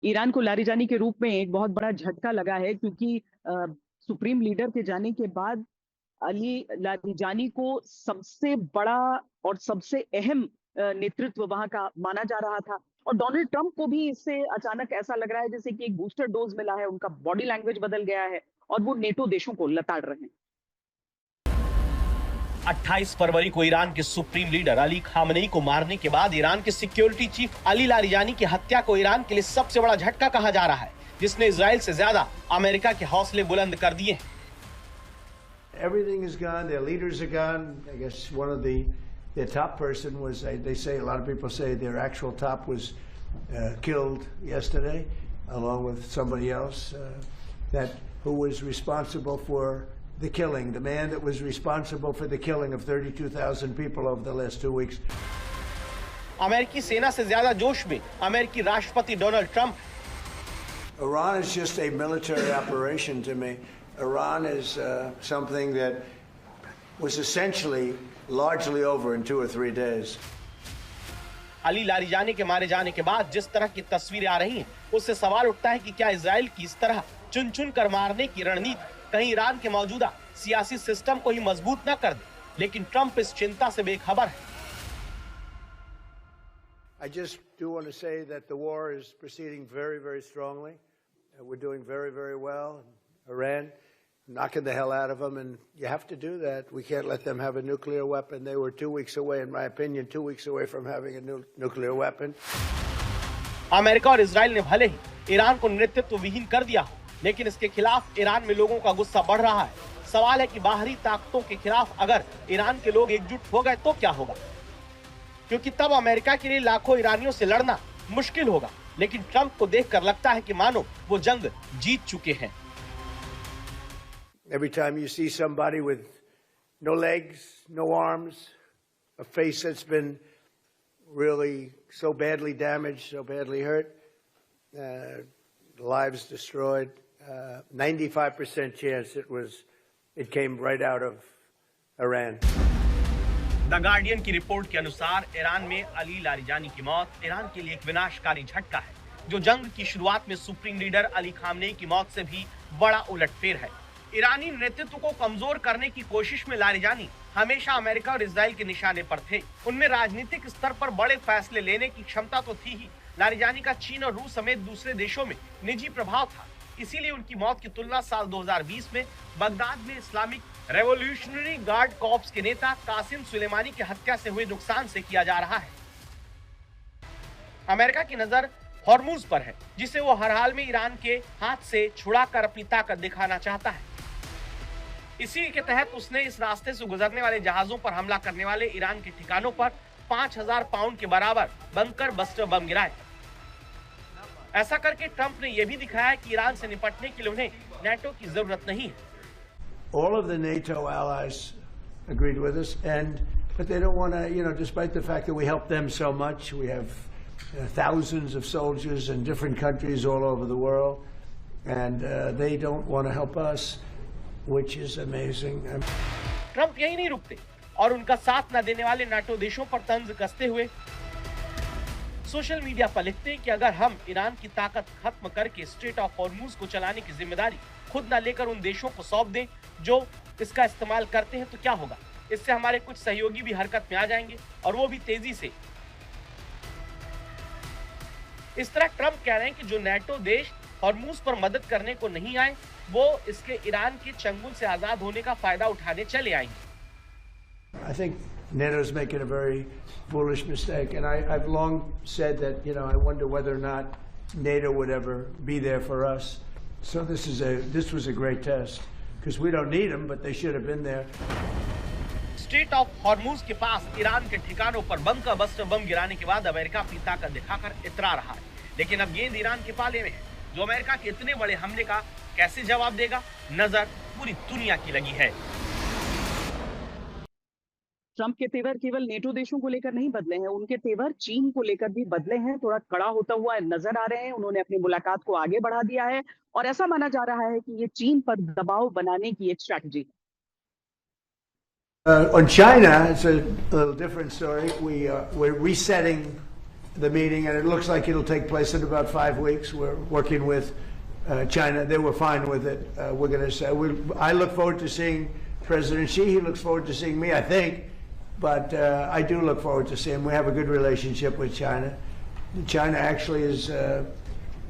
Iran को Larijani के रूप में एक बहुत बड़ा झटका लगा है, क्योंकि सुप्रीम लीडर के जाने के बाद अली लारीजानी को सबसे बड़ा और सबसे अहम नेतृत्व वहां का माना जा रहा था। और डोनाल्ड ट्रंप को भी इससे अचानक ऐसा लग रहा है जैसे कि एक बूस्टर डोज मिला है, उनका बॉडी लैंग्वेज बदल गया है और वो नेटो देशों को लताड़ रहे हैं। 28 फरवरी को ईरान के सुप्रीम लीडर अली खामनेई को मारने के बाद ईरान के सिक्योरिटी चीफ अली लारीजानी की हत्या को ईरान के लिए सबसे बड़ा झटका कहा जा रहा है, जिसने इजराइल से ज्यादा अमेरिका के हौसले बुलंद कर दिए हैं। Everything is gone. Their leaders are gone. I guess one of their top person was. They say a lot of people say their actual top was killed yesterday, along with somebody else who was responsible for the killing. The man that was responsible for the killing of 32,000 people over the last 2 weeks. अमेरिकी सेना से ज्यादा जोश में अमेरिकी राष्ट्रपति Donald Trump. Iran is just a military operation to me. Iran is something that was essentially largely over in 2 or 3 days. Ali Larijani के मारे जाने के बाद जिस तरह की तस्वीरें आ रही हैं, उससे सवाल उठता है कि क्या इजराइल की इस तरह चुन-चुन कर मारने की रणनीति कहीं ईरान के मौजूदा सियासी सिस्टम को ही मजबूत न कर दे। लेकिन ट्रंप इस चिंता से बेखबर है। I just do want to say that the war is proceeding very, very strongly. We're doing very, very well. Iran, knocking the hell out of them, and you have to do that. We can't let them have a nuclear weapon. They were 2 weeks away, in my opinion, 2 weeks away from having a nuclear weapon. America और Israel ने भले ही Iran को नेतृत्व विहीन कर दिया हो, लेकिन इसके खिलाफ ईरान में लोगों का गुस्सा बढ़ रहा है। सवाल है कि बाहरी ताकतों के खिलाफ अगर ईरान के लोग एकजुट हो गए तो क्या होगा, क्योंकि तब अमेरिका के लिए लाखों ईरानियों से लड़ना मुश्किल होगा। लेकिन ट्रंप को देखकर लगता है कि मानो वो जंग जीत चुके हैं। Every time you see somebody with no legs, no arms, a face that's been really so badly damaged, so badly hurt, lives destroyed, 95% chance it came right out of Iran. The guardian की report के अनुसार Iran में Ali Larijani की मौत Iran के लिए एक विनाशकारी झटका है, जो जंग की शुरुआत में सुप्रीम लीडर अली खामनेई की मौत से भी बड़ा उलटफेर है। ईरानी नेतृत्व को कमजोर करने की कोशिश में लारीजानी हमेशा अमेरिका और इजराइल के निशाने पर थे। उनमें राजनीतिक स्तर पर बड़े फैसले लेने की क्षमता तो थी ही, लारीजानी का चीन और रूस समेत दूसरे देशों में निजी प्रभाव था। इसीलिए उनकी मौत की तुलना साल 2020 में बगदाद में इस्लामिक रेवोल्यूशनरी गार्ड कॉर्प्स के नेता कासिम सुलेमानी की हत्या से हुए नुकसान से किया जा रहा है। अमेरिका की नजर हॉर्मुज पर है, जिसे वो हर हाल में ईरान के हाथ से छुड़ाकर अपनी ताकत दिखाना चाहता है। इसी के तहत उसने इस रास्ते से गुजरने वाले जहाजों पर हमला करने वाले ईरान के ठिकानों पर 5000 पाउंड के बराबर बंकर बस्टर बम गिराए। ऐसा करके ट्रंप ने यह भी दिखाया कि ईरान से निपटने के लिए उन्हें नेटो की जरूरत नहीं है। All of the NATO allies agreed with us, but they don't want to, despite the fact that we help them so much, we have thousands of soldiers in different countries all over the world, and they don't want to help us, which is amazing. Trump यही नहीं रुकते और उनका साथ न देने वाले NATO देशों पर तंज कसते हुए सोशल मीडिया पर लिखते हैं कि अगर हम ईरान की ताकत खत्म करके स्ट्रेट ऑफ हॉर्मुज को चलाने की जिम्मेदारी खुद न लेकर उन देशों को सौंप दें जो इसका इस्तेमाल करते हैं तो क्या होगा। इससे हमारे कुछ सहयोगी भी हरकत में आ जाएंगे और वो भी तेजी से। इस तरह ट्रंप कह रहे हैं कि जो नेटो देश हॉर्मुज पर मदद करने को नहीं आए, वो इसके ईरान के चंगुल से आजाद होने का फायदा उठाने चले आएंगे। I think NATO's making a very foolish mistake, and I've long said that, I wonder whether or not NATO would ever be there for us. So this was a great test, because we don't need them, but they should have been there. Straight of Hormuz के पास Iran के ठिकानों पर बम का buster bomb गिराने के बाद America अपनी ताकत दिखाकर इतरा रहा है, लेकिन अब गेंद ईरान के पाले में है, जो अमेरिका के इतने बड़े हमले का कैसे जवाब देगा, नजर पूरी दुनिया की लगी है। ट्रंप के तेवर केवल नेटो देशों को लेकर नहीं बदले हैं, उनके तेवर चीन को लेकर भी बदले हैं। थोड़ा कड़ा होता हुआ नजर आ रहे हैं। उन्होंने अपनी मुलाकात को आगे बढ़ा दिया है और ऐसा माना जा रहा है कि ये चीन पर दबाव बनाने की एक स्ट्रैटेजी है। On China, it's a little different story. We're resetting the meeting, and it looks like it'll take place in about 5 weeks. We're working with China. They were fine with it. We're going to say, I look forward to seeing President Xi. He looks forward to seeing me, I think. But I do look forward to seeing him. We have a good relationship with China. China actually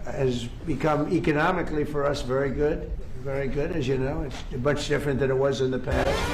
has become economically for us very good, as you know. It's much different than it was in the past.